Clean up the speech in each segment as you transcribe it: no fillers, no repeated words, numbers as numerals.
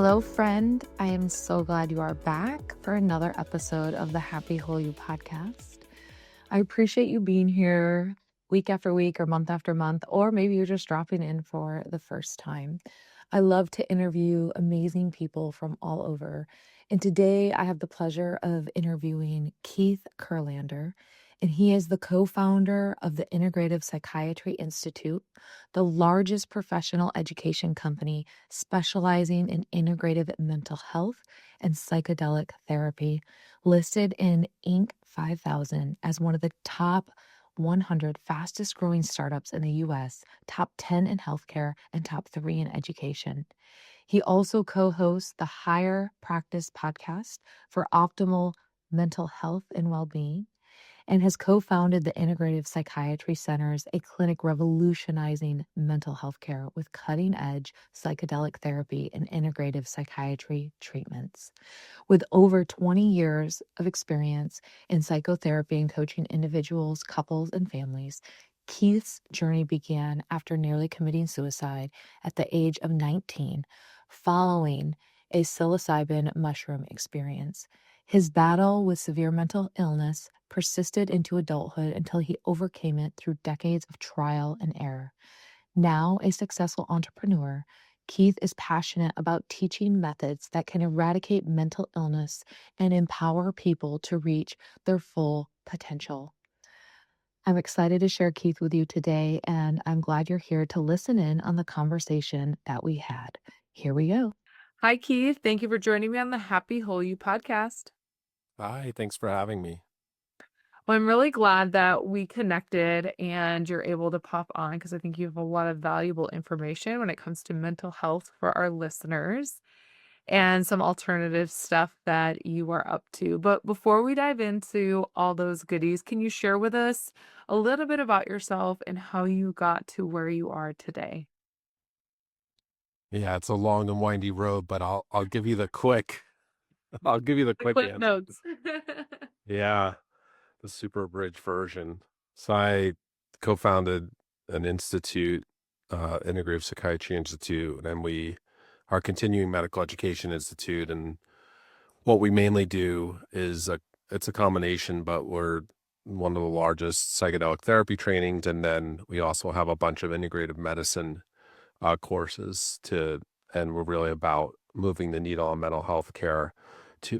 Hello, friend. I am so glad you are back for another episode of the Happy Whole You podcast. I appreciate you being here week after week or month after month, or maybe you're just dropping in for the first time. I love to interview amazing people from all over. And today I have the pleasure of interviewing Keith Kurlander, and he is the co-founder of the Integrative Psychiatry Institute, the largest professional education company specializing in integrative mental health and psychedelic therapy, listed in Inc. 5000 as one of the top 100 fastest growing startups in the US, top 10 in healthcare, and top 3 in education. He also co hosts the Higher Practice podcast for optimal mental health and well being, and has co-founded the Integrative Psychiatry Centers, a clinic revolutionizing mental health care with cutting-edge psychedelic therapy and integrative psychiatry treatments. With over 20 years of experience in psychotherapy and coaching individuals, couples, and families, Keith's journey began after nearly committing suicide at the age of 19, following a psilocybin mushroom experience. His battle with severe mental illness persisted into adulthood until he overcame it through decades of trial and error. Now a successful entrepreneur, Keith is passionate about teaching methods that can eradicate mental illness and empower people to reach their full potential. I'm excited to share Keith with you today, and I'm glad you're here to listen in on the conversation that we had. Here we go. Hi, Keith. Thank you for joining me on the Happy Whole You podcast. Hi, thanks for having me. Well, I'm really glad that we connected and you're able to pop on because I think you have a lot of valuable information when it comes to mental health for our listeners and some alternative stuff that you are up to. But before we dive into all those goodies, can you share with us a little bit about yourself and how you got to where you are today? Yeah, it's a long and windy road, but I'll give you the quick I'll give you the The quick Cliff answer. Notes. Yeah, the super abridged version. So I co-founded an institute, Integrative Psychiatry Institute, and we are continuing medical education institute. And what we mainly do is it's a combination, but we're one of the largest psychedelic therapy trainings, and then we also have a bunch of integrative medicine courses and we're really about moving the needle on mental health care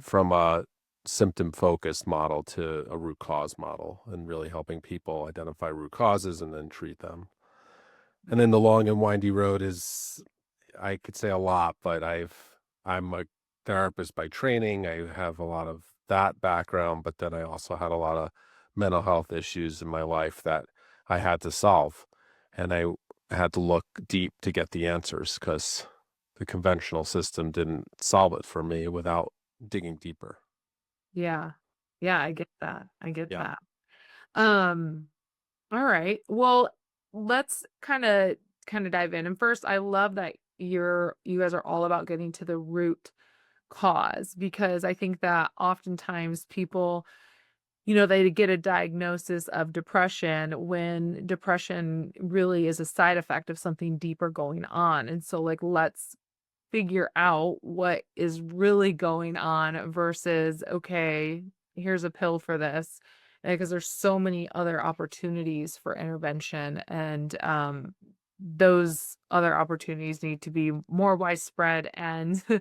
from a symptom focused model to a root cause model, and really helping people identify root causes and then treat them. And then the long and windy road is, I could say a lot, but I'm a therapist by training. I have a lot of that background, but then I also had a lot of mental health issues in my life that I had to solve. And I had to look deep to get the answers because the conventional system didn't solve it for me without digging deeper. Yeah. Yeah, I get that. I get Yeah. that. Um, all right. Well, let's kind of dive in. And first, I love that you guys are all about getting to the root cause because I think that oftentimes people, they get a diagnosis of depression when depression really is a side effect of something deeper going on. And so like let's figure out what is really going on versus okay, here's a pill for this because there's so many other opportunities for intervention and those other opportunities need to be more widespread and Yeah.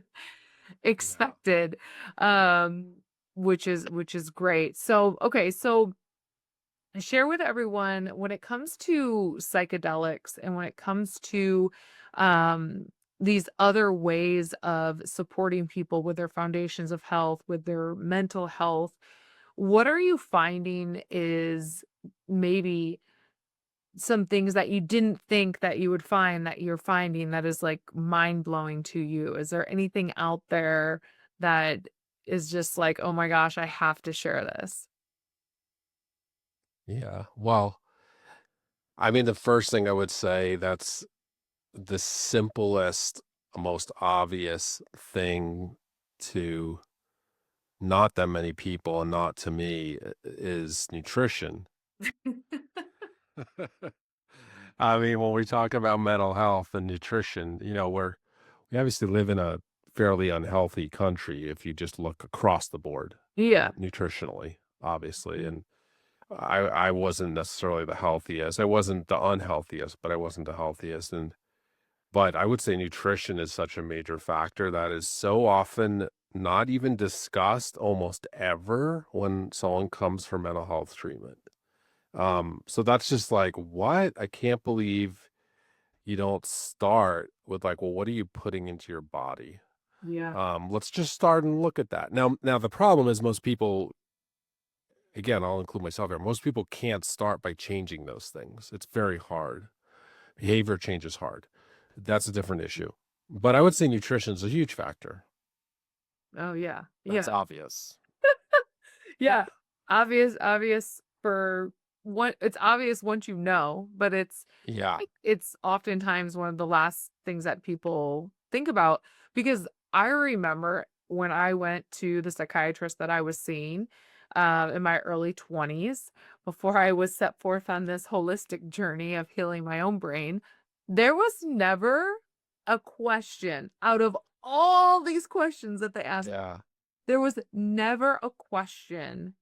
expected, um, which is great. So, okay, so share with everyone when it comes to psychedelics and when it comes to um, these other ways of supporting people with their foundations of health, with their mental health. What are you finding is maybe some things that you didn't think that you would find that you're finding that is like mind blowing to you? Is there anything out there that is just like, oh my gosh, I have to share this? Yeah. Well, I mean, the first thing I would say, that's the simplest, most obvious thing to not that many people and not to me is nutrition. I mean, when we talk about mental health and nutrition, we obviously live in a fairly unhealthy country if you just look across the board Yeah. nutritionally, obviously. Mhm. And I wasn't necessarily the healthiest. I wasn't the unhealthiest, but I wasn't the healthiest. But I would say nutrition is such a major factor that is so often not even discussed almost ever when someone comes for mental health treatment. So that's just like, what? I can't believe you don't start with like, well, what are you putting into your body? Yeah. Let's just start and look at that. Now the problem is most people, again, I'll include myself here. Most people can't start by changing those things. It's very hard. Behavior change is hard. That's a different issue. But I would say nutrition is a huge factor. Oh, yeah. That's Yeah. obvious. Yeah. Obvious for what it's obvious once you know, but Yeah. it's oftentimes one of the last things that people think about because I remember when I went to the psychiatrist that I was seeing in my early 20s, before I was set forth on this holistic journey of healing my own brain, there was never a question out of all these questions that they asked. Yeah. There was never a question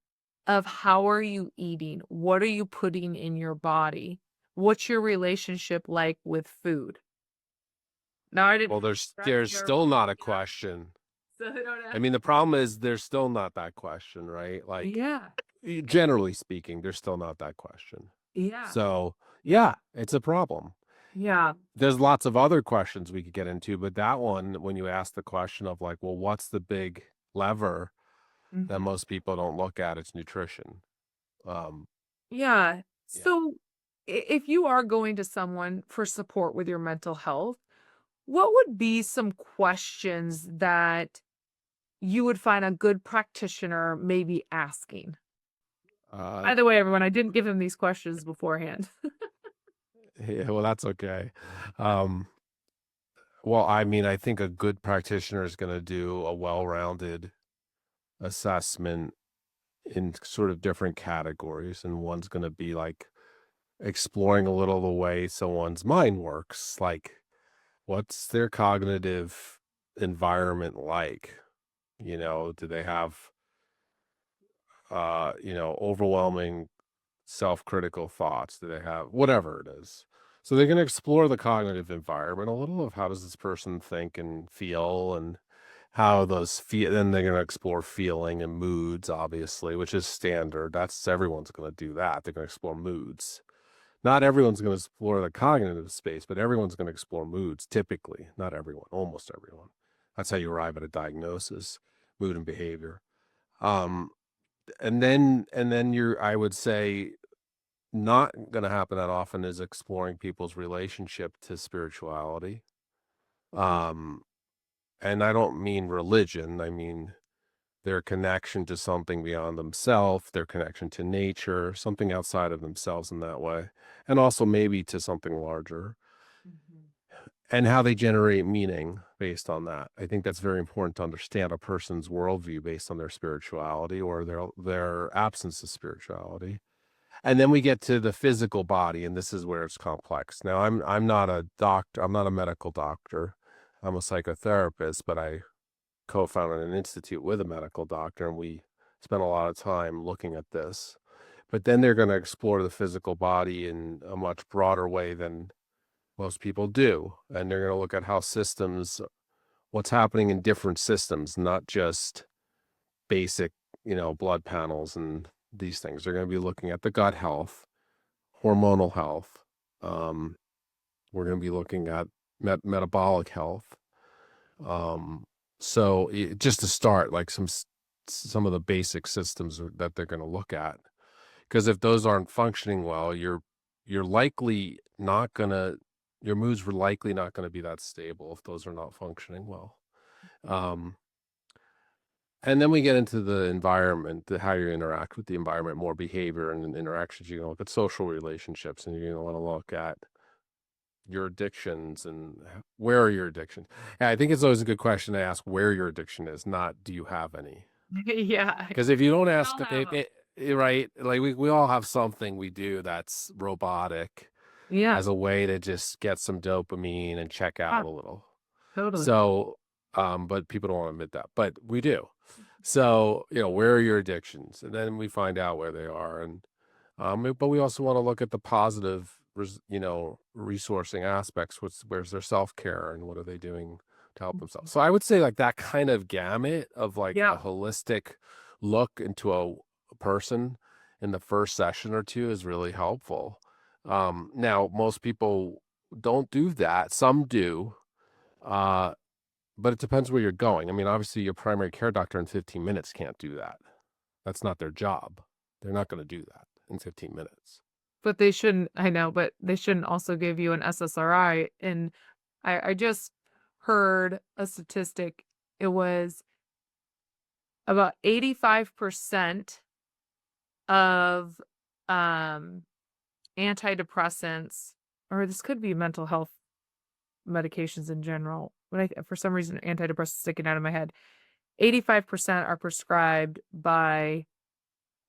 of how are you eating? What are you putting in your body? What's your relationship like with food? Now I didn't Well, put there's stress still or not a yeah, question. so they don't I ask. mean, the problem is there's still not that question, right? Like, Yeah, generally speaking, there's still not that question. yeah, So, yeah, it's a problem. yeah. There's lots of other questions we could get into, but that one, when you ask the question of like, well, what's the big lever that Mhm. most people don't look at? It's nutrition. Um, Yeah. yeah. So if you are going to someone for support with your mental health, what would be some questions that you would find a good practitioner maybe asking? Uh, By the way, everyone, I didn't give him these questions beforehand. yeah, well, that's okay. Um, well, I mean, I think a good practitioner is going to do a well-rounded assessment in sort of different categories, and one's going to be like exploring a little the way someone's mind works, like what's their cognitive environment like? Do they have overwhelming self-critical thoughts? Do they have whatever it is? So they're going to explore the cognitive environment a little of how does this person think and feel and how those feel. Then they're going to explore feeling and moods, obviously, which is standard. That's everyone's going to do that. They're going to explore moods. Not everyone's going to explore the cognitive space, but everyone's going to explore moods, typically. Not everyone, almost everyone. That's how you arrive at a diagnosis, mood and behavior. Um, and then I would say, not going to happen that often is exploring people's relationship to spirituality. Um, and I don't mean religion. I mean their connection to something beyond themselves, their connection to nature, something outside of themselves in that way, and also maybe to something larger, Mhm. and how they generate meaning based on that. I think that's very important to understand a person's worldview based on their spirituality or their absence of spirituality. And then we get to the physical body, and this is where it's complex. Now, I'm not a doctor. I'm not a medical doctor. I'm a psychotherapist, but I co-founded an institute with a medical doctor, and we spent a lot of time looking at this. But then they're going to explore the physical body in a much broader way than most people do. And they're going to look at how systems, what's happening in different systems, not just basic, blood panels and these things. They're going to be looking at the gut health, hormonal health. Um, we're going to be looking at metabolic health. Um, so just to start, like some of the basic systems that they're going to look at, because if those aren't functioning well, you're likely not going to your moods were likely not going to be that stable if those are not functioning well. Um, and then we get into the environment, how you interact with the environment, more behavior and interactions. You're going to look at social relationships, and you're going to want to look at your addictions and where are your addictions. Yeah, I think it's always a good question to ask where your addiction is, not do you have any. Yeah. Because if you don't We ask, all have them. right, like we all have something we do that's robotic Yeah. as a way to just get some dopamine and check out Ah, a little. totally. So, but people don't want to admit that, but we do. So, where are your addictions? And then we find out where they are. And, but we also want to look at the positive, resourcing aspects. Where's their self-care and what are they doing to help themselves? So I would say like that kind of gamut of like Yeah. a holistic look into a person in the first session or two is really helpful. Now most people don't do that. Some do. Uh, but it depends where you're going. I mean, obviously, your primary care doctor in 15 minutes can't do that. That's not their job. They're not going to do that in 15 minutes. But they shouldn't, I know, but they shouldn't also give you an SSRI. And I just heard a statistic. It was about 85% of um, antidepressants, or this could be mental health medications in general, but for some reason, antidepressants sticking out of my head. 85% are prescribed by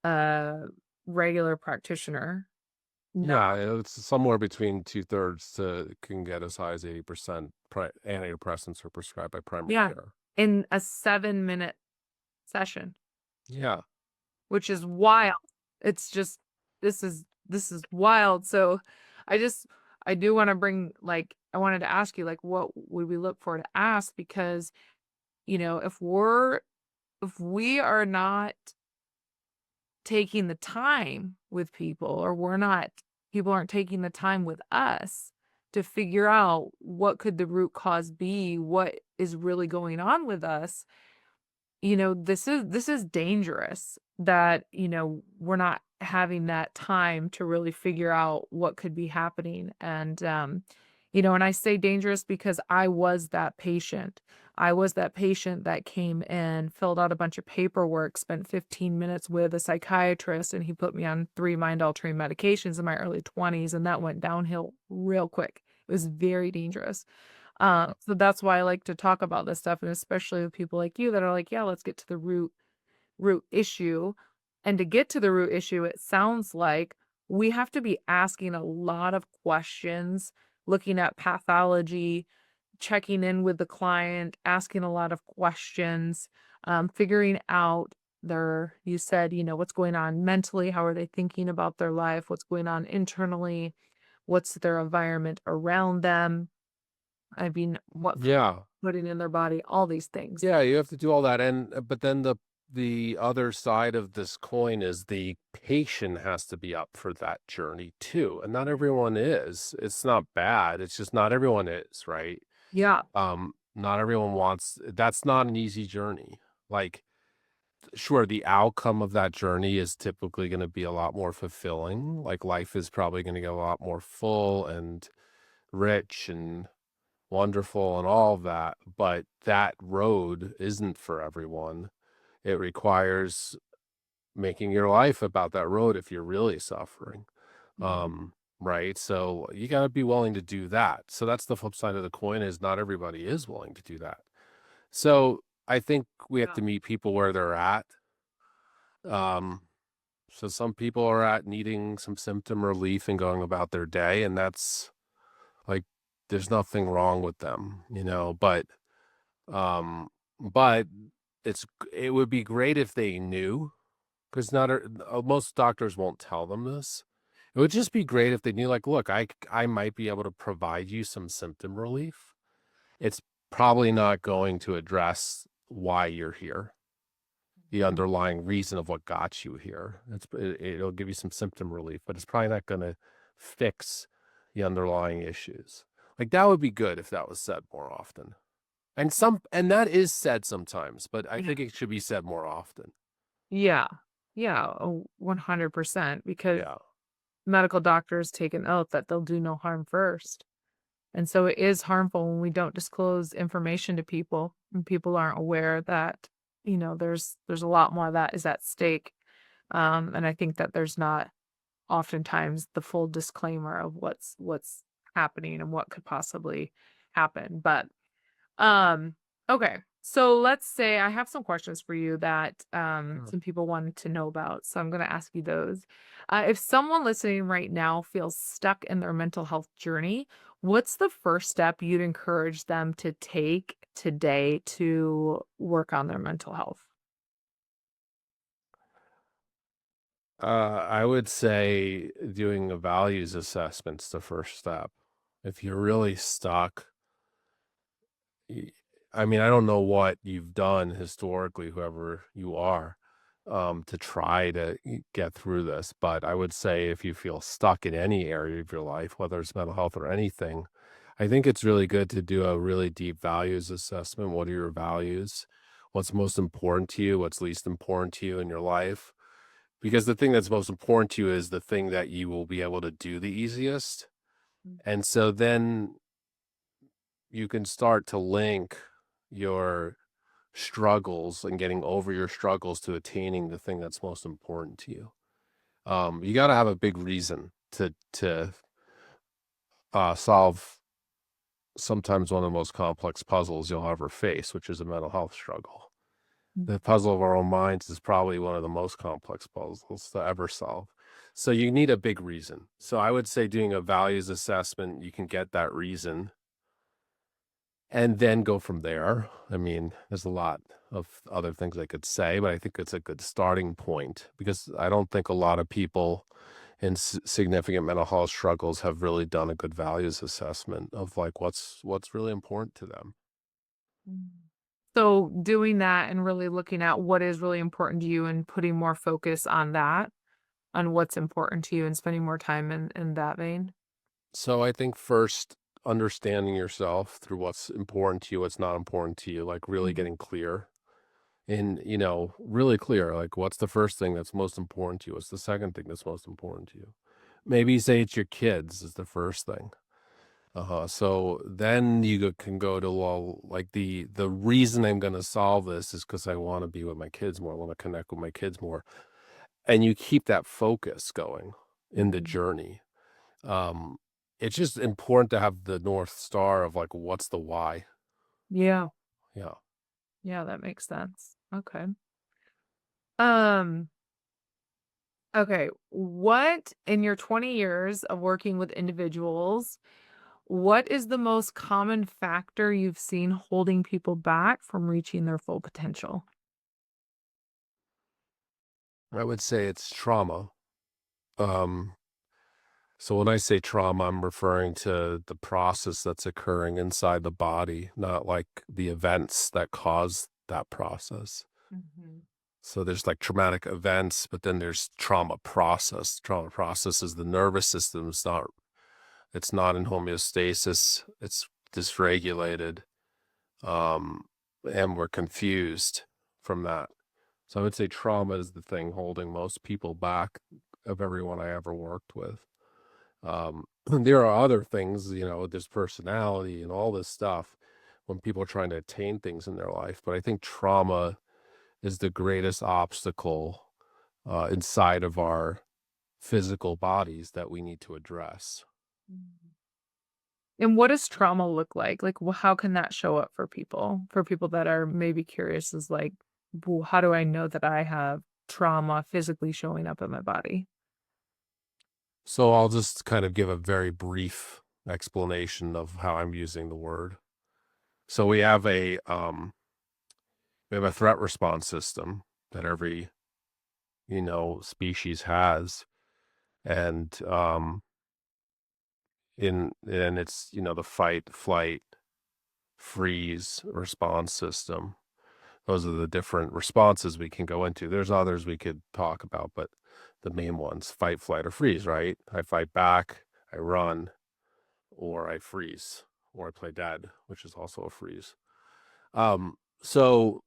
a regular practitioner. Not, Yeah, it's somewhere between 2/3 to can get as high as 80% antidepressants are prescribed by primary yeah, care. in a 7-minute session, Yeah. which is wild. It's just this is wild. So I just I do want to bring like I wanted to ask you like what would we look for to ask because if we are not taking the time with people or people aren't taking the time with us to figure out what could the root cause be, what is really going on with us, this is dangerous that, we're not having that time to really figure out what could be happening. And I say dangerous because I was that patient. I was that patient that came in, filled out a bunch of paperwork, spent 15 minutes with a psychiatrist, and he put me on 3 mind-altering medications in my early 20s, and that went downhill real quick. It was very dangerous. So that's why I like to talk about this stuff, and especially with people like you that are like, yeah, let's get to the root issue. And to get to the root issue, it sounds like we have to be asking a lot of questions, looking at pathology, checking in with the client, asking a lot of questions, figuring out you said, what's going on mentally, how are they thinking about their life, what's going on internally, what's their environment around them. I mean, what Yeah. putting in their body, all these things. Yeah, you have to do all that. And but then the other side of this coin is the patient has to be up for that journey too. And not everyone is. It's not bad. It's just not everyone is, right? Yeah. Not everyone wants that's not an easy journey. Like, sure, the outcome of that journey is typically going to be a lot more fulfilling. Like life is probably going to get a lot more full and rich and wonderful and all of that, but that road isn't for everyone. It requires making your life about that road if you're really suffering. Right? So you got to be willing to do that. So that's the flip side of the coin is not everybody is willing to do that. So I think we have Yeah. to meet people where they're at. Um, so some people are at needing some symptom relief and going about their day, and that's like there's nothing wrong with them, um, but it would be great if they knew, because most doctors won't tell them this. It would just be great if they knew, like, look, I might be able to provide you some symptom relief. It's probably not going to address why you're here, the Mhm. underlying reason of what got you here. It'll give you some symptom relief, but it's probably not going to fix the underlying issues. Like that would be good if that was said more often. And that is said sometimes, but I Yeah. think it should be said more often. Yeah. Yeah. 100% because Yeah. medical doctors take an oath that they'll do no harm first. And so it is harmful when we don't disclose information to people and people aren't aware that, there's a lot more that is at stake. And I think that there's not oftentimes the full disclaimer of what's happening and what could possibly happen. But Um, okay. So let's say I have some questions for you that Sure. some people wanted to know about. So I'm going to ask you those. If someone listening right now feels stuck in their mental health journey, what's the first step you'd encourage them to take today to work on their mental health? I would say doing a values assessment's the first step. If you're really stuck, y- I mean, I don't know what you've done historically, whoever you are, to try to get through this. But I would say if you feel stuck in any area of your life, whether it's mental health or anything, I think it's really good to do a really deep values assessment. What are your values? What's most important to you? What's least important to you in your life? Because the thing that's most important to you is the thing that you will be able to do the easiest. Mm. And so then you can start to link your struggles and getting over your struggles to attaining the thing that's most important to you. You got to have a big reason to solve sometimes one of the most complex puzzles you'll ever face, which is a mental health struggle. Mm. The puzzle of our own minds is probably one of the most complex puzzles to ever solve. So you need a big reason. So I would say doing a values assessment, you can get that reason and then go from there. I mean, there's a lot of other things I could say, but I think it's a good starting point because I don't think a lot of people in significant mental health struggles have really done a good values assessment of like what's really important to them. Mm. So doing that and really looking at what is really important to you and putting more focus on that, on what's important to you and spending more time in that vein. So I think first understanding yourself through what's important to you, what's not important to you, like really Mhm. getting clear and, really clear, like what's the first thing that's most important to you? What's the second thing that's most important to you? Maybe say it's your kids is the first thing. So then can go to, well, like the reason I'm going to solve this is because I want to be with my kids more. I want to connect with my kids more. And you keep that focus going in the Mhm. journey. Um, it's just important to have the North Star of like, what's the why? Yeah. Yeah. Yeah, that makes sense. Okay. Um, okay. What in your 20 years of working with individuals, what is the most common factor you've seen holding people back from reaching their full potential? I would say it's trauma. Um, so when I say trauma, I'm referring to the process that's occurring inside the body, not like the events that cause that process. Mhm. So there's like traumatic events, but then there's trauma process. Trauma process is the nervous system. It's not in homeostasis. It's dysregulated. Um, and we're confused from that. So I would say trauma is the thing holding most people back of everyone I ever worked with. There are other things, there's personality and all this stuff when people are trying to attain things in their life. But I think trauma is the greatest obstacle inside of our physical bodies that we need to address. Mhm. And what does trauma look like? Like, how can that show up for people? For people that are maybe curious, is like, well, how do I know that I have trauma physically showing up in my body? So I'll just kind of give a very brief explanation of how I'm using the word. So we have a threat response system that every species has, and it's the fight, flight, freeze response system. Those are the different responses we can go into. There's others we could talk about, but the main ones: fight, flight, or freeze. Right? I fight back, I run, or I freeze, or I play dead, which is also a freeze. So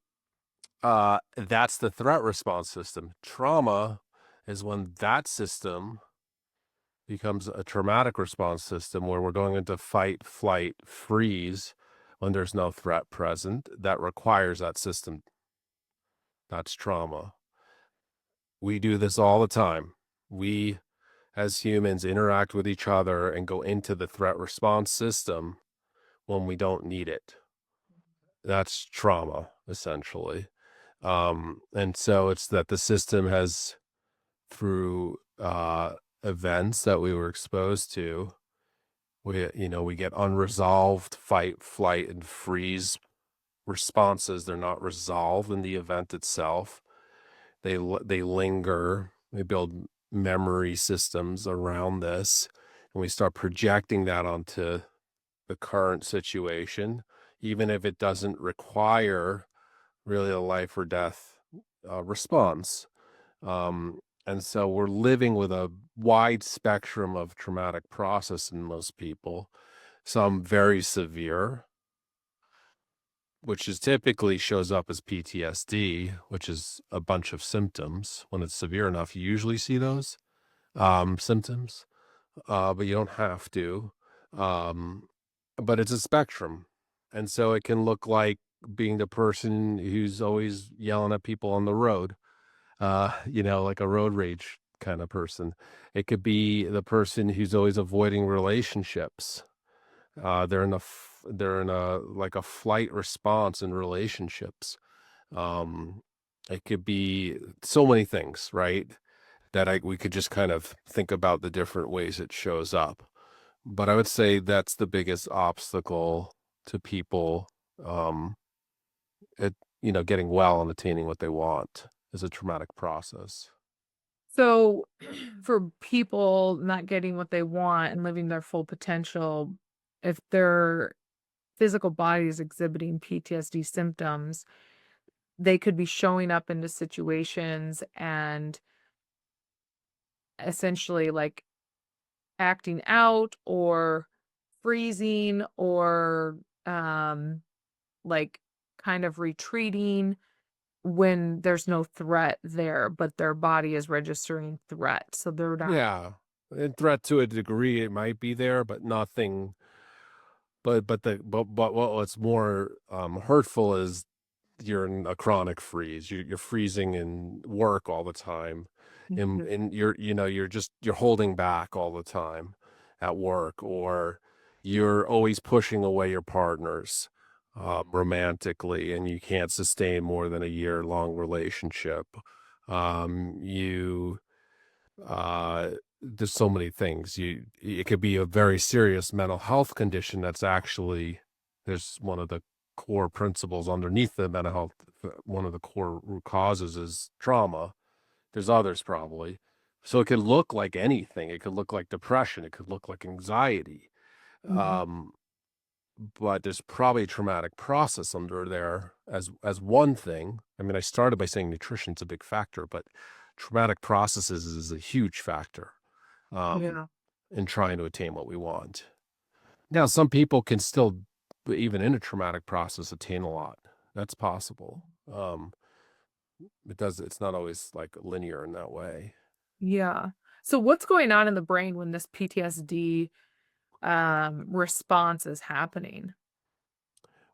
that's the threat response system. Trauma is when that system becomes a traumatic response system where we're going into fight, flight, freeze when there's no threat present that requires that system. That's trauma. We do this all the time. We, as humans, interact with each other and go into the threat response system when we don't need it. That's trauma, essentially. And so it's that the system has, through events that we were exposed to, we get unresolved fight, flight, and freeze responses. They're not resolved in the event itself. They linger. They build memory systems around this, and we start projecting that onto the current situation, even if it doesn't require really a life or death response. And so we're living with a wide spectrum of traumatic process in most people, some very severe, which is typically shows up as PTSD, which is a bunch of symptoms. When it's severe enough, you usually see those symptoms, but you don't have to. Um, but it's a spectrum. And so it can look like being the person who's always yelling at people on the road, like a road rage kind of person. It could be the person who's always avoiding relationships. They're in a like a flight response in relationships. Um, it could be so many things, right? That we could just kind of think about the different ways it shows up. But I would say that's the biggest obstacle to people, um, it getting well and attaining what they want is a traumatic process. So, for people not getting what they want and living their full potential, if their physical body is exhibiting PTSD symptoms, they could be showing up into situations and essentially like acting out or freezing or like kind of retreating when there's no threat there, but their body is registering threat. So they're not. Yeah, and threat to a degree it might be there, but nothing. But what's more hurtful is you're in a chronic freeze. You're freezing in work all the time, and Mhm. you're holding back all the time at work, or you're always pushing away your partners romantically, and you can't sustain more than a year-long relationship. You There's so many things. It could be a very serious mental health condition that's actually there's one of the core principles underneath the mental health. One of the core root causes is trauma. There's others probably. So it could look like anything. It could look like depression. It could look like anxiety. Mhm. Um, but there's probably a traumatic process under there as one thing. I mean, I started by saying nutrition's a big factor, but traumatic processes is a huge factor um, Yeah. in trying to attain what we want. Now, some people can still, even in a traumatic process, attain a lot. That's possible. It's not always like linear in that way. Yeah. So what's going on in the brain when this PTSD response is happening?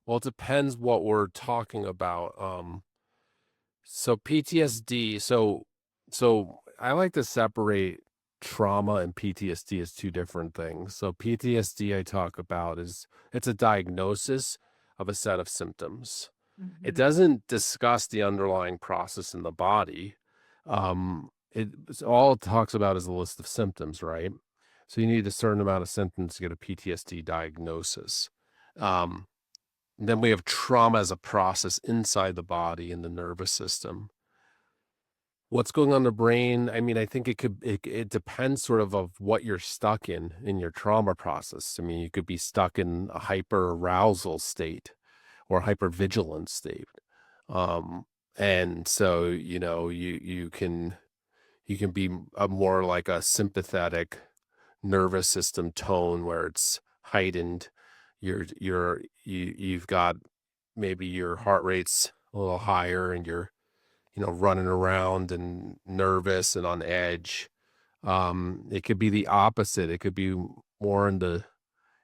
Well, it depends what we're talking about. So PTSD, so I like to separate trauma and PTSD as two different things. So PTSD I talk about it's a diagnosis of a set of symptoms. It Mhm. doesn't discuss the underlying process in the body. All it talks about is a list of symptoms, right? So you need a certain amount of symptoms to get a PTSD diagnosis. Um, then we have trauma as a process inside the body in the nervous system. What's going on in the brain? I mean, I think it depends sort of what you're stuck in your trauma process. I mean, you could be stuck in a hyper arousal state or hypervigilance state. Um, and so, you can be a more like a sympathetic nervous system tone where it's heightened. You've got maybe your heart rate's a little higher and you're running around and nervous and on edge. It could be the opposite. It could be more in the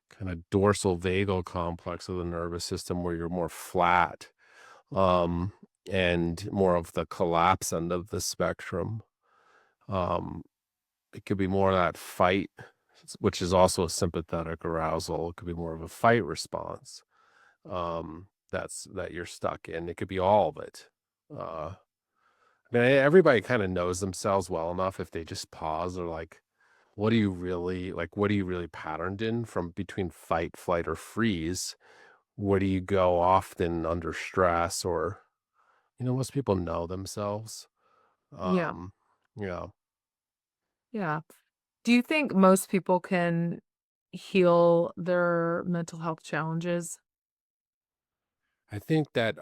kind of dorsal vagal complex of the nervous system where you're more flat, um, and more of the collapse end of the spectrum. Um, it could be more of that fight, which is also a sympathetic arousal. It could be more of a fight response. That you're stuck in. It could be all of it. I mean, everybody kind of knows themselves well enough if they just pause or like, what are you really patterned in from between fight, flight, or freeze? where do you go often under stress, or, most people know themselves. Yeah. Um, yeah, Yeah. Do you think most people can heal their mental health challenges? I think that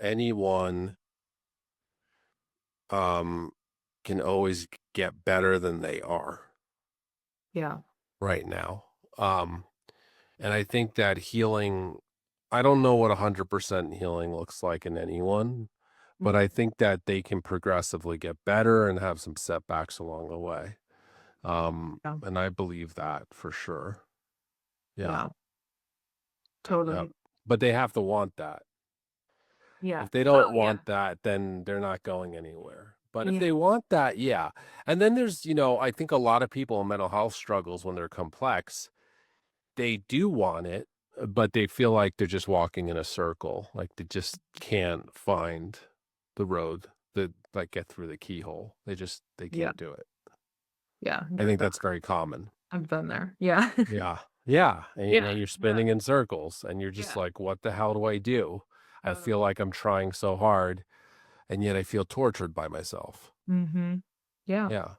anyone um can always get better than they are Yeah. right now. And I think that healing, I don't know what 100% healing looks like in anyone, but I think that they can progressively get better and have some setbacks along the way. Yeah. And I believe that for sure. Yeah. Yeah. Yeah. Totally. But they have to want that. Yeah. If they Oh, don't yeah. want that, then they're not going anywhere. But if Yeah. they want that, yeah. And then there's, I think a lot of people in mental health struggles when they're complex, they do want it, but they feel like they're just walking in a circle. Like they just can't find the road that like get through the keyhole. They Yeah. can't do it. Yeah. I think that's very common. I've been there. Yeah. Yeah. Yeah. Yeah. And you're Yeah. spinning in circles and you're just Yeah. like, what the hell do I do? I Totally. feel like I'm trying so hard and yet I feel tortured by myself. Mm-hmm. Yeah. Yeah.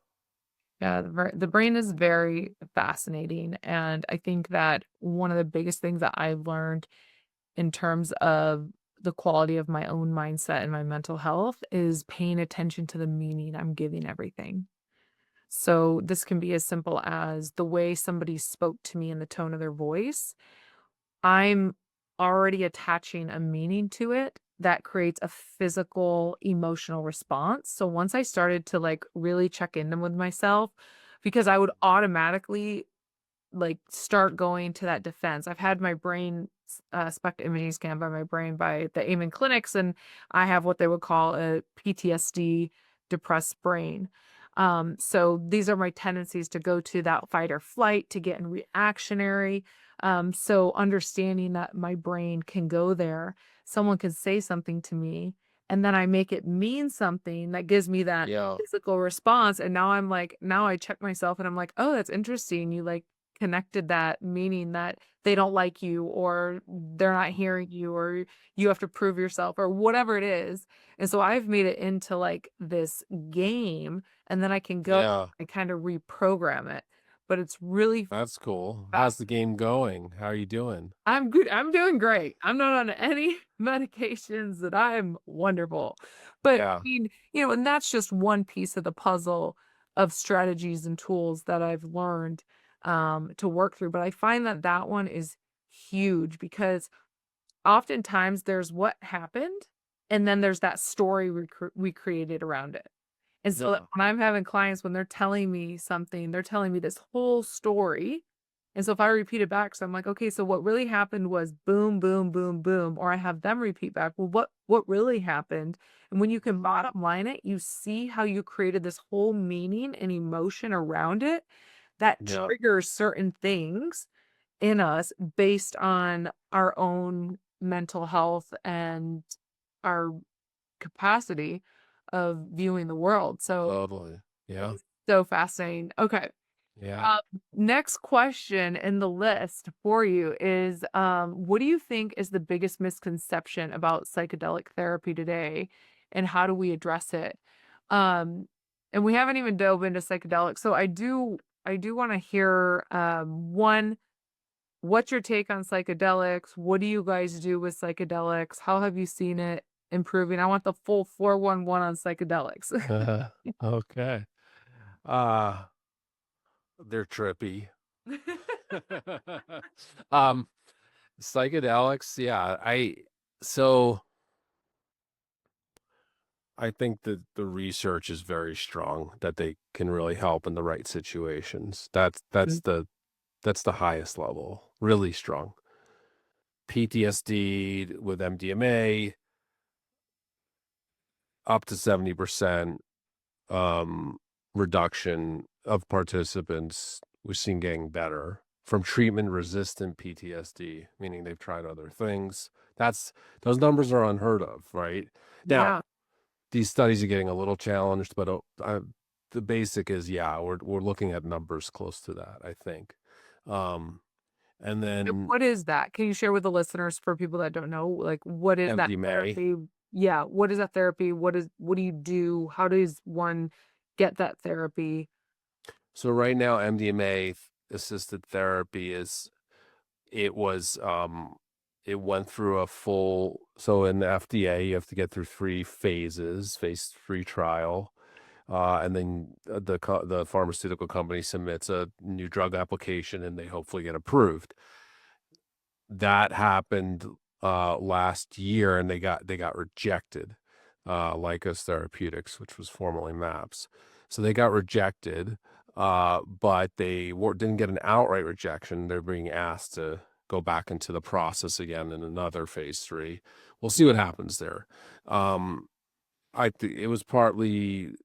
Yeah. The brain is very fascinating. And I think that one of the biggest things that I've learned in terms of the quality of my own mindset and my mental health is paying attention to the meaning I'm giving everything. So this can be as simple as the way somebody spoke to me and the tone of their voice. I'm already attaching a meaning to it that creates a physical, emotional response. So once I started to like really check in with myself, because I would automatically like start going to that defense. I've had my brain spec imaging scanned by my brain by the Amen clinics, and I have what they would call a PTSD depressed brain. So these are my tendencies to go to that fight or flight, to get in reactionary. So understanding that my brain can go there, someone can say something to me, and then I make it mean something that gives me that Yeah. physical response. And now I'm like, now I check myself and I'm like, oh, that's interesting. You like connected that meaning that they don't like you or they're not hearing you or you have to prove yourself or whatever it is. And so I've made it into like this game and then I can go Yeah. and kind of reprogram it. But it's really That's cool. How's the fascinating. game going? How are you doing? I'm good. I'm doing great. I'm not on any medications that I'm wonderful. But I Yeah. mean, and that's just one piece of the puzzle of strategies and tools that I've learned to work through. But I find that that one is huge because oftentimes there's what happened and then there's that story we created around it. And so that Yeah. when I'm having clients, when they're telling me something, they're telling me this whole story. And so if I repeat it back, so I'm like, okay, so what really happened was boom, boom, boom, boom. Or I have them repeat back, well, what really happened? And when you can bottom line it, you see how you created this whole meaning and emotion around it that Yeah. triggers certain things in us based on our own mental health and our capacity of viewing the world. So Totally. Yeah. it's so fascinating. Okay. Yeah. Uh, Next question in the list for you is what do you think is the biggest misconception about psychedelic therapy today and how do we address it? Um, and we haven't even dove into psychedelics. So I do want to hear one, what's your take on psychedelics? What do you guys do with psychedelics? How have you seen it improving? I want the full 411 on psychedelics. Okay. Uh they're trippy. um Psychedelics, yeah. So I think that the research is very strong that they can really help in the right situations. That's the highest level. Really strong. PTSD with MDMA up to 70% um reduction of participants we've seen getting better from treatment resistant PTSD, meaning they've tried other things. Those numbers are unheard of, right? Now, Yeah. these studies are getting a little challenged, but the basic is, yeah, we're looking at numbers close to that, I think. Um, And then What is that? Can you share with the listeners for people that don't know, like, what is that MDMA. therapy? Yeah, what is that therapy? What do you do? How does one get that therapy? So right now, MDMA assisted therapy is it was it went through a full, so in the FDA you have to get through 3 phases, phase 3 trial. And then the pharmaceutical company submits a new drug application and they hopefully get approved. That happened last year and they got rejected. Lycos Therapeutics, which was formerly MAPS. So they got rejected, but they didn't get an outright rejection. They're being asked to go back into the process again in another phase 3. We'll see what happens there. It was partly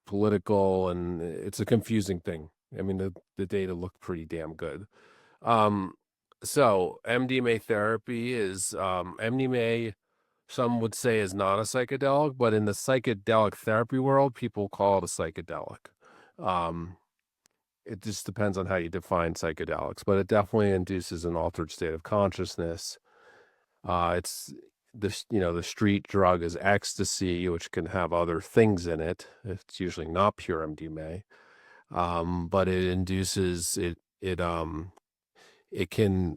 political and it's a confusing thing. I mean, the data looked pretty damn good. So MDMA therapy is MDMA, some would say is not a psychedelic, but in the psychedelic therapy world, people call it a psychedelic. It just depends on how you define psychedelics, but it definitely induces an altered state of consciousness. It's the street drug is ecstasy, which can have other things in it. It's usually not pure MDMA, but it induces it can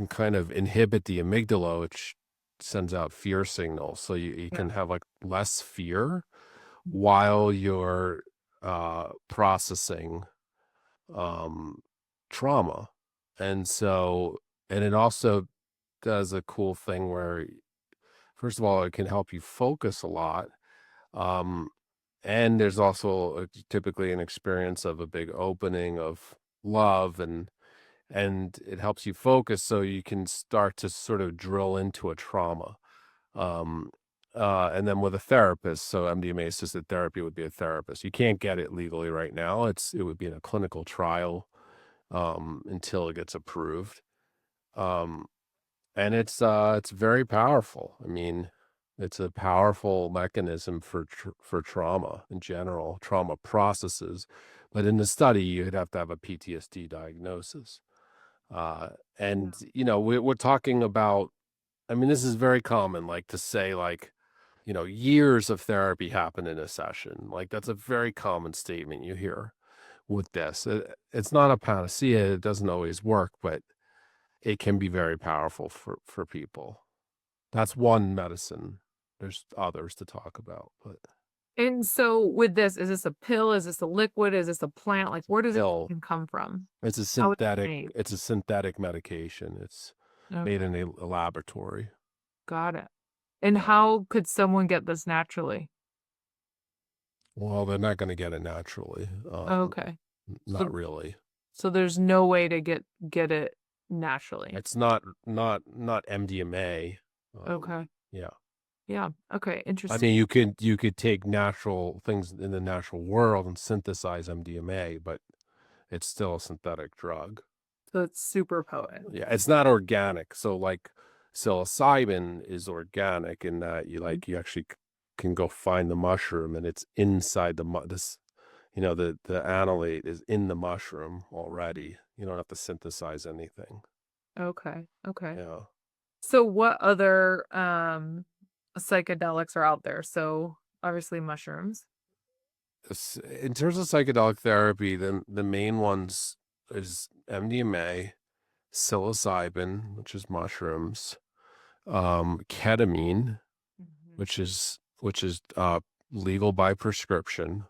kind of inhibit the amygdala, which sends out fear signals. So you Yeah. can have like less fear while you're processing trauma. And it also does a cool thing where, first of all, it can help you focus a lot. And there's also typically an experience of a big opening of love, and it helps you focus so you can start to sort of drill into a trauma. And then with a therapist, so MDMA assisted therapy would be a therapist. You can't get it legally right now. It would be in a clinical trial until it gets approved. And it's very powerful. I mean, it's a powerful mechanism for trauma in general, trauma processes. But in the study, you'd have to have a PTSD diagnosis. And we're talking about, I mean, this is very common, like to say like, years of therapy happen in a session. Like that's a very common statement you hear with this. It's not a panacea. It doesn't always work, but it can be very powerful for people. That's one medicine. There's others to talk about, but And so with this, is this a pill? Is this a liquid? Is this a plant? Like, where does it pill. even come from? It's a How is it synthetic. made? It's a synthetic medication. It's made Okay, in a laboratory. got it. And Yeah. how could someone get this naturally? Well, they're not going to get it naturally. Okay. Not So really. so there's no way to get it naturally. It's not MDMA. Okay. Yeah. Yeah. Okay. I Interesting. mean, you could take natural things in the natural world and synthesize MDMA, but it's still a synthetic drug. So it's super potent. Yeah, it's not organic. So like psilocybin is organic in that you actually can go find the mushroom and it's inside the analate is in the mushroom already. You don't have to synthesize anything. Okay. Okay. Yeah. So what other psychedelics are out there? So obviously mushrooms. In terms of psychedelic therapy, the main ones is MDMA, psilocybin, which is mushrooms, ketamine, Mhm. which is legal by prescription,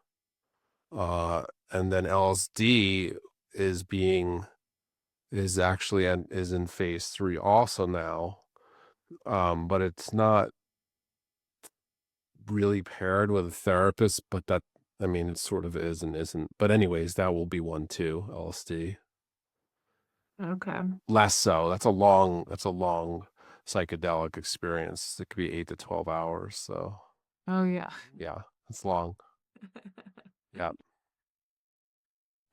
and then LSD is in phase 3 also now, but it's not really paired with a therapist, but that, I mean, it sort of is and isn't. But anyways, that will be one too, LSD. Okay. Less so. That's a long psychedelic experience. It could be 8 to 12 hours. So Oh yeah. yeah, it's long. Yeah.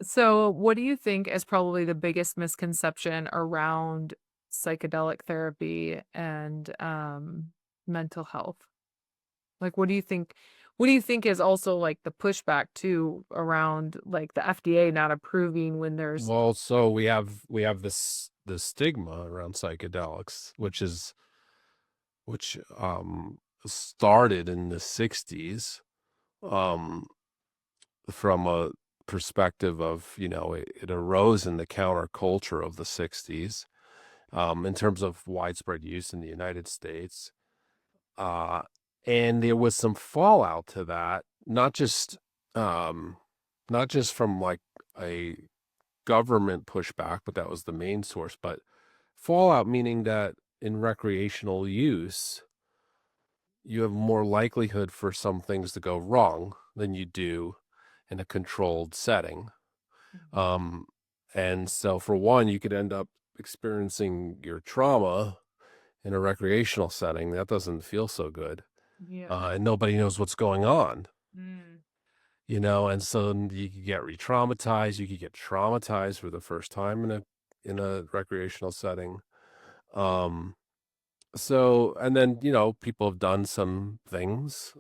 So what do you think is probably the biggest misconception around psychedelic therapy and mental health? Like, what do you think? What do you think is also like the pushback too around like the FDA not approving when there's Well, so we have this stigma around psychedelics, which started in the 60s, um from a perspective of, it arose in the counterculture of the 60s, in terms of widespread use in the United States. Uh, and there was some fallout to that, um, not just from like a government pushback, but that was the main source. But fallout meaning that in recreational use, you have more likelihood for some things to go wrong than you do in a controlled setting. Um, and so for one, you could end up experiencing your trauma in a recreational setting. That doesn't feel so good. yeah. And nobody knows what's going on, Mm. and so you could get re-traumatized. You could get traumatized for the first time in a recreational setting. Um, so, and then, people have done some things,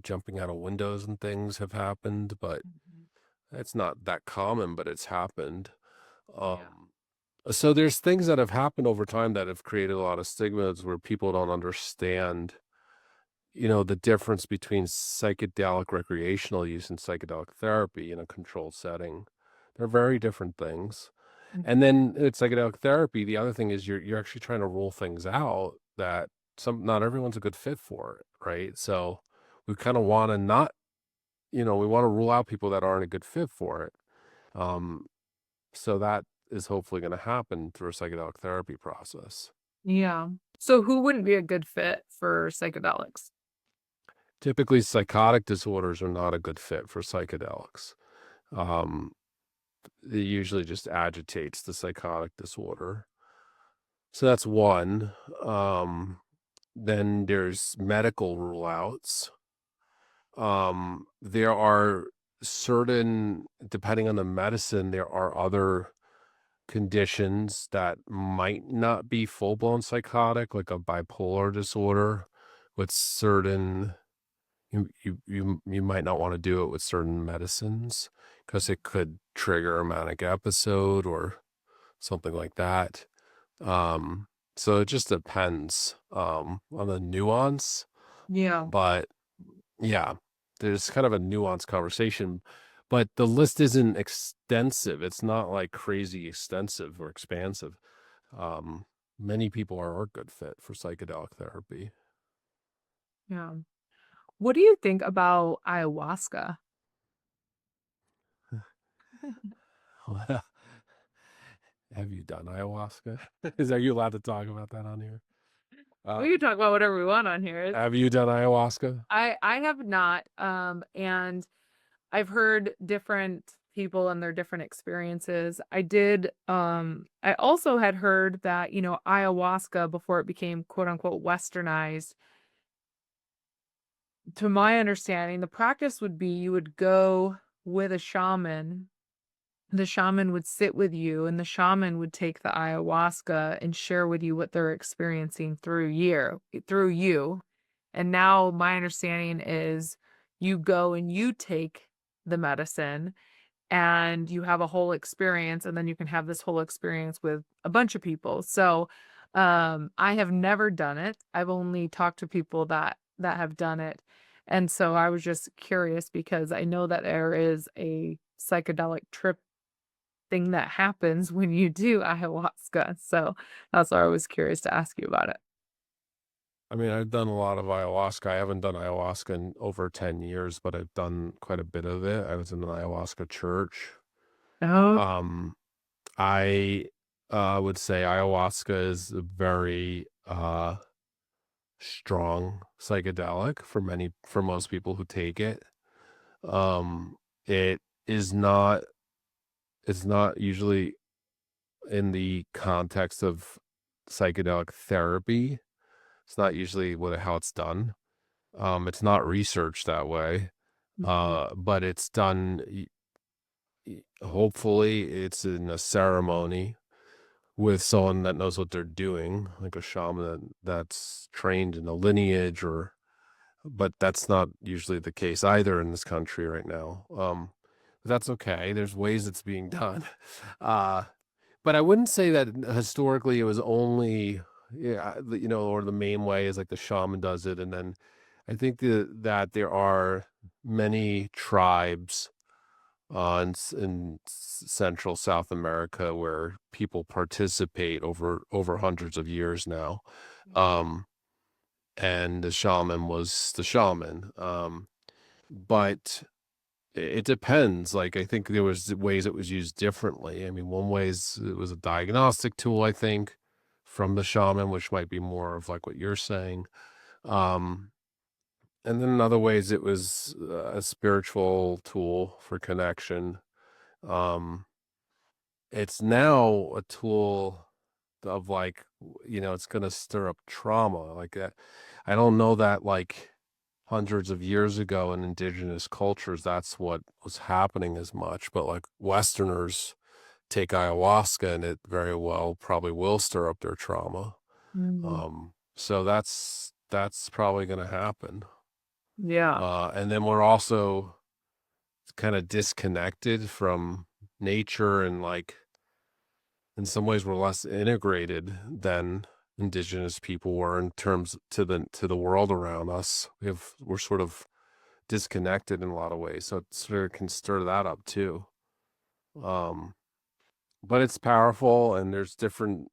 jumping out of windows and things have happened, but Mhm. it's not that common, but it's happened. Yeah. Um, so there's things that have happened over time that have created a lot of stigmas where people don't understand, the difference between psychedelic recreational use and psychedelic therapy in a controlled setting. They're very different things. Mm. And then it's psychedelic therapy. The other thing is you're actually trying to rule things out that not everyone's a good fit for it, right? So we kind of want to not, we want to rule out people that aren't a good fit for it. Um, so that is hopefully going to happen through a psychedelic therapy process. Yeah. So who wouldn't be a good fit for psychedelics? Typically, psychotic disorders are not a good fit for psychedelics. Um, it usually just agitates the psychotic disorder. So that's one. Then there's medical rule outs. There are certain, depending on the medicine, there are other conditions that might not be full blown psychotic, like a bipolar disorder, with certain you might not want to do it with certain medicines because it could trigger a manic episode or something like that. Um, so it just depends on the nuance, Yeah. but yeah, there's kind of a nuanced conversation, but the list isn't extensive. It's not like crazy extensive or expansive. Um, Many people are a good fit for psychedelic therapy. Yeah. What do you think about ayahuasca? Have you done ayahuasca? Are you allowed to talk about that on here? We Um, can talk about whatever we want on here. have you done ayahuasca? I have not, and I've heard different people and their different experiences. I also had heard that, ayahuasca before it became quote unquote westernized, to my understanding, the practice would be you would go with a shaman. The shaman would sit with you and the shaman would take the ayahuasca and share with you what they're experiencing through you. And now my understanding is you go and you take the medicine and you have a whole experience, and then you can have this whole experience with a bunch of people. So I have never done it. I've only talked to people that have done it. And so I was just curious because I know that there is a psychedelic trip thing that happens when you do ayahuasca. So that's why I was curious to ask you about it. I mean, I've done a lot of ayahuasca. I haven't done ayahuasca in over 10 years, but I've done quite a bit of it. I was in an ayahuasca church. Oh, Um, I would say ayahuasca is a very strong psychedelic for most people who take it. Um, it is not it's not usually in the context of psychedelic therapy. It's not usually how it's done. It's not researched that way. mhm. But it's done. Hopefully, it's in a ceremony with someone that knows what they're doing, like a shaman that's trained in a lineage or but that's not usually the case either in this country right now. That's okay. There's ways it's being done. Uh, but I wouldn't say that historically it was only, yeah, or the main way is like the shaman does it. And then I think that there are many tribes in Central South America where people participate over hundreds of years now. Um, and the shaman was the shaman. But it depends. Like, I think there was ways it was used differently. I mean, one way is it was a diagnostic tool, I think, from the shaman, which might be more of like what you're saying. Um, and then in other ways, it was a spiritual tool for connection. Um, it's now a tool of like, it's going to stir up trauma like that. I don't know that like hundreds of years ago in indigenous cultures, that's what was happening as much. But like Westerners take ayahuasca and it very well probably will stir up their trauma. Mm. So that's probably going to happen. Yeah. And then we're also kind of disconnected from nature, and like in some ways we're less integrated than indigenous people were in terms to the world around us. We're sort of disconnected in a lot of ways, so it sort of can stir that up too. Um, but it's powerful, and there's different,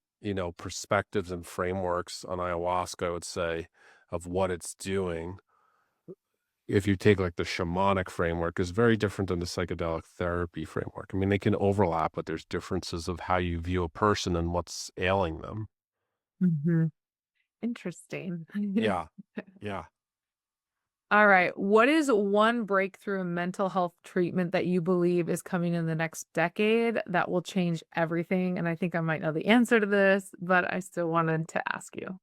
perspectives and frameworks on ayahuasca, I would say, of what it's doing. If you take like the shamanic framework, is very different than the psychedelic therapy framework. I mean, they can overlap, but there's differences of how you view a person and what's ailing them. Mhm. Interesting. Yeah. Yeah. All right. What is one breakthrough in mental health treatment that you believe is coming in the next decade that will change everything? And I think I might know the answer to this, but I still wanted to ask you.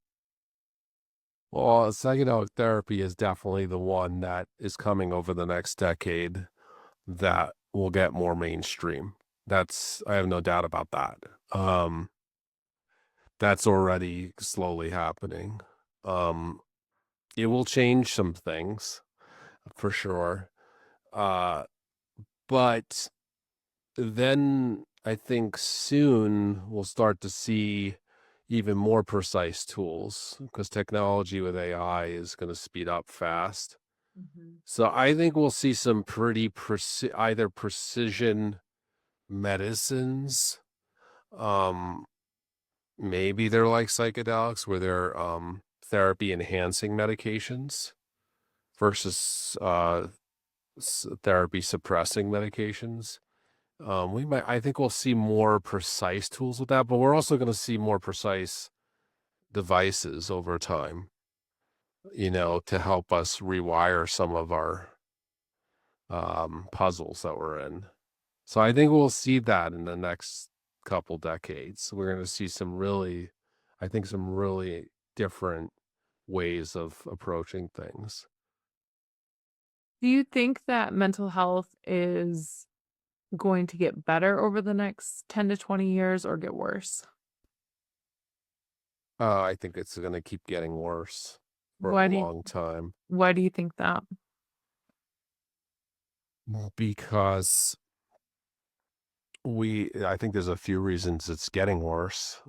Well, psychedelic therapy is definitely the one that is coming over the next decade that will get more mainstream. I have no doubt about that. That's already slowly happening. Um, it will change some things for sure. Uh, but then I think soon we'll start to see even more precise tools because technology with AI is going to speed up fast. Mhm. So I think we'll see some pretty either precision medicines. Um, Maybe they're like psychedelics where they're therapy enhancing medications versus therapy suppressing medications. I think we'll see more precise tools with that, but we're also going to see more precise devices over time, to help us rewire some of our puzzles that we're in. So I think we'll see that in the next couple decades. We're going to see some really different ways of approaching things. Do you think that mental health is going to get better over the next 10 to 20 years or get worse? I think it's going to keep getting worse for a Why do you, long time why do you think that? because I think there's a few reasons it's getting worse.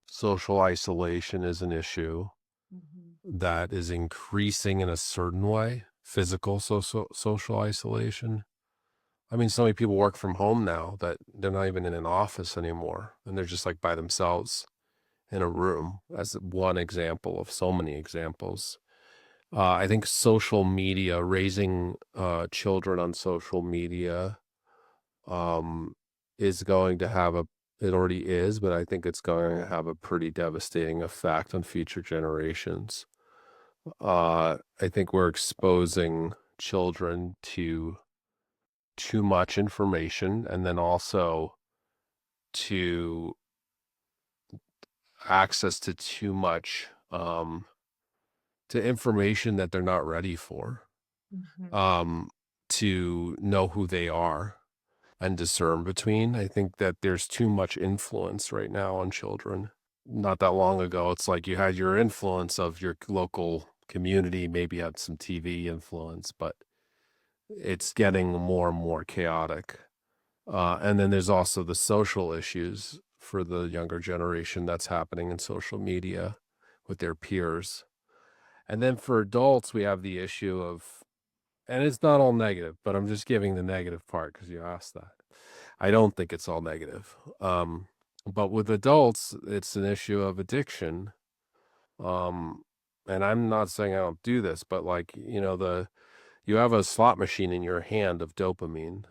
Social isolation is an issue Mhm. that is increasing in a certain way. Physical social isolation. I mean, so many people work from home now that they're not even in an office anymore, and they're just like by themselves in a room. As one example of so many examples. I think social media, raising children on social media, um, is going to have it already is, but I think it's going to have a pretty devastating effect on future generations. I think we're exposing children to too much information, and then also to access to too much to information that they're not ready for, Mhm. um, to know who they are and discern between. I think that there's too much influence right now on children. Not that long ago, it's like you had your influence of your local community, maybe had some TV influence, but it's getting more and more chaotic. And then there's also the social issues for the younger generation that's happening in social media with their peers. And then for adults, we have the issue of, and it's not all negative, but I'm just giving the negative part because you asked that. I don't think it's all negative. But with adults, it's an issue of addiction. And I'm not saying I don't do this, but like, you have a slot machine in your hand of dopamine.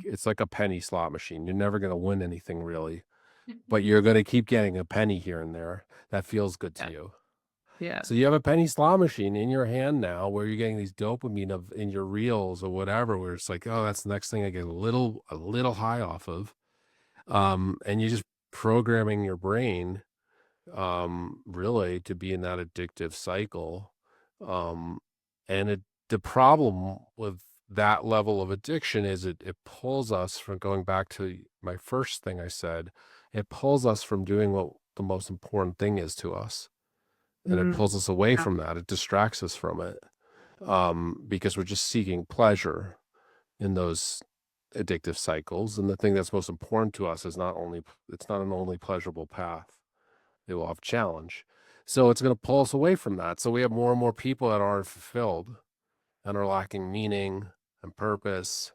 It's like a penny slot machine. You're never going to win anything really, but you're going to keep getting a penny here and there. That feels good to Yeah. you. Yeah. So you have a penny slot machine in your hand now where you're getting these dopamine in your reels or whatever, where it's like, oh, that's the next thing I get a little high off of. And you're just programming your brain really to be in that addictive cycle. And the problem with that level of addiction is it pulls us from, going back to my first thing I said, it pulls us from doing what the most important thing is to us. And it Mm, pulls us away yeah. from that. It distracts us from it. Because we're just seeking pleasure in those addictive cycles. And the thing that's most important to us is it's not an only pleasurable path. It will have challenge. So it's going to pull us away from that. So we have more and more people that aren't fulfilled and are lacking meaning and purpose.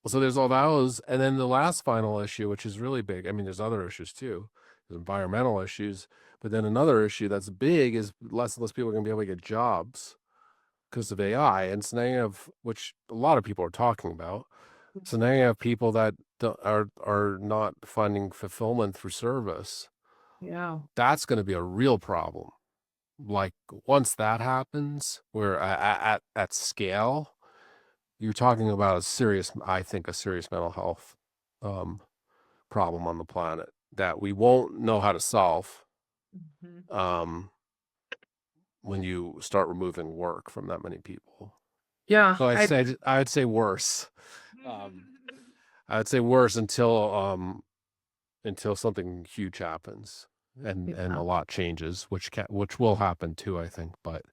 So there's all those. And then the last final issue, which is really big. I mean, there's other issues too. There's environmental issues. But then another issue that's big is less and less people are going to be able to get jobs because of AI. And so now you have, which a lot of people are talking about. So now you have people that are not finding fulfillment through service. Yeah. That's going to be a real problem. Like once that happens, where at scale, you're talking about I think a serious mental health problem on the planet that we won't know how to solve Mhm. um, when you start removing work from that many people. Yeah. So I'd say worse. Um, I would say worse until something huge happens and Yeah. a lot changes, which will happen too, I think. But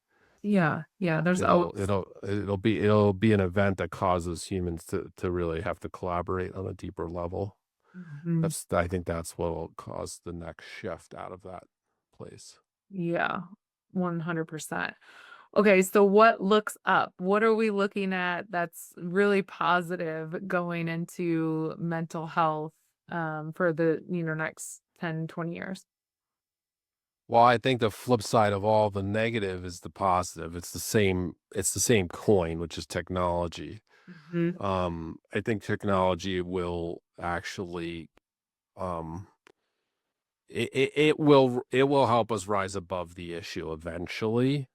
Yeah. Yeah. There's always. it'll be an event that causes humans to really have to collaborate on a deeper level. Mhm. I think that's what will cause the next shift out of that place. Yeah. 100%. Okay, so what looks up? What are we looking at that's really positive going into mental health for the next 10, 20 years? Well, I think the flip side of all the negative is the positive. It's the same coin, which is technology. Mhm. I think technology will actually um it will help us rise above the issue eventually.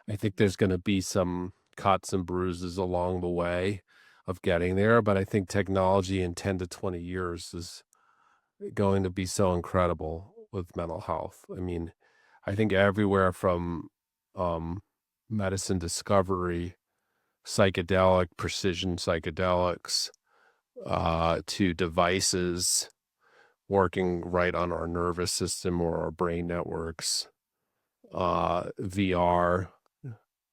I think there's going to be some cuts and bruises along the way of getting there, but I think technology in 10 to 20 years is going to be so incredible with mental health. I mean, I think everywhere from um medicine discovery, psychedelic, precision psychedelics, to devices working right on our nervous system or our brain networks, VR,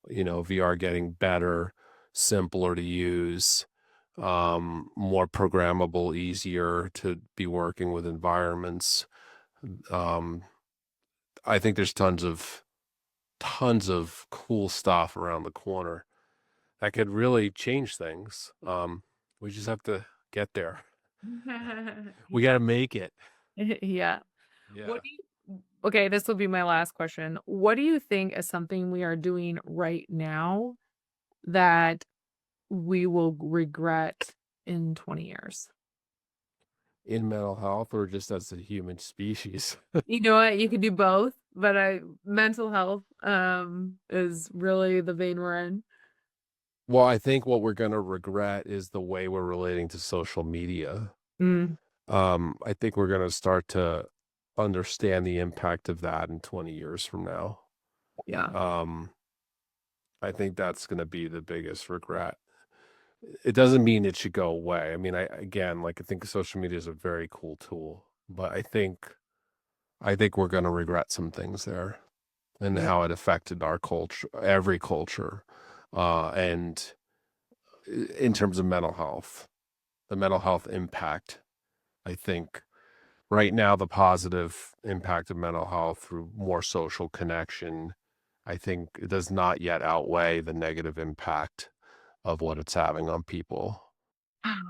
VR getting better, simpler to use, more programmable, easier to be working with environments. Um, I think there's tons of cool stuff around the corner that could really change things. We just have to get there. We got Yeah. to make it. Yeah. Yeah. Okay, this will be my last question. What do you think is something we are doing right now that we will regret in 20 years? In mental health or just as a human species. You know what? You could do both, but mental health is really the vein we're in. Well, I think what we're going to regret is the way we're relating to social media. Mm, I think we're going to start to understand the impact of that in 20 years from now. yeah. Um, I think that's going to be the biggest regret. It doesn't mean it should go away. I mean, I think social media is a very cool tool, but I think we're going to regret some things there. and Yeah. how it affected our culture, every culture, and in terms of mental health, the mental health impact. I think right now the positive impact of mental health through more social connection, I think it does not yet outweigh the negative impact of what it's having on people.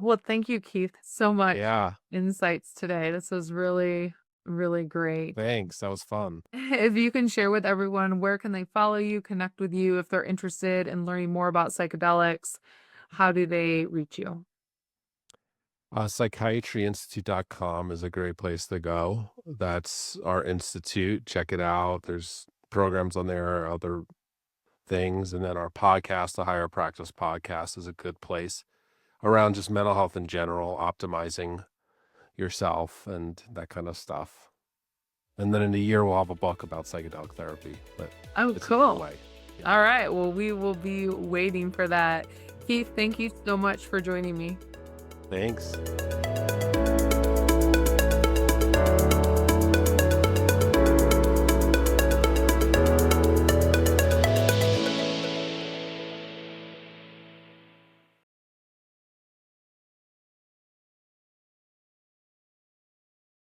Well, thank you, Keith, so much Yeah, insights today. This was really, really great. thanks. That was fun. If you can share with everyone, where can they follow you, connect with you if they're interested in learning more about psychedelics? How do they reach you? Psychiatryinstitute.com is a great place to go. That's our institute. Check it out. There's programs on there, other things. And then our podcast, the Higher Practice Podcast, is a good place around just mental health in general, optimizing yourself and that kind of stuff. And then in a year, we'll have a book about psychedelic therapy, but Oh, it's cool. away. All right. Well, we will be waiting for that. Keith, thank you so much for joining me. Thanks.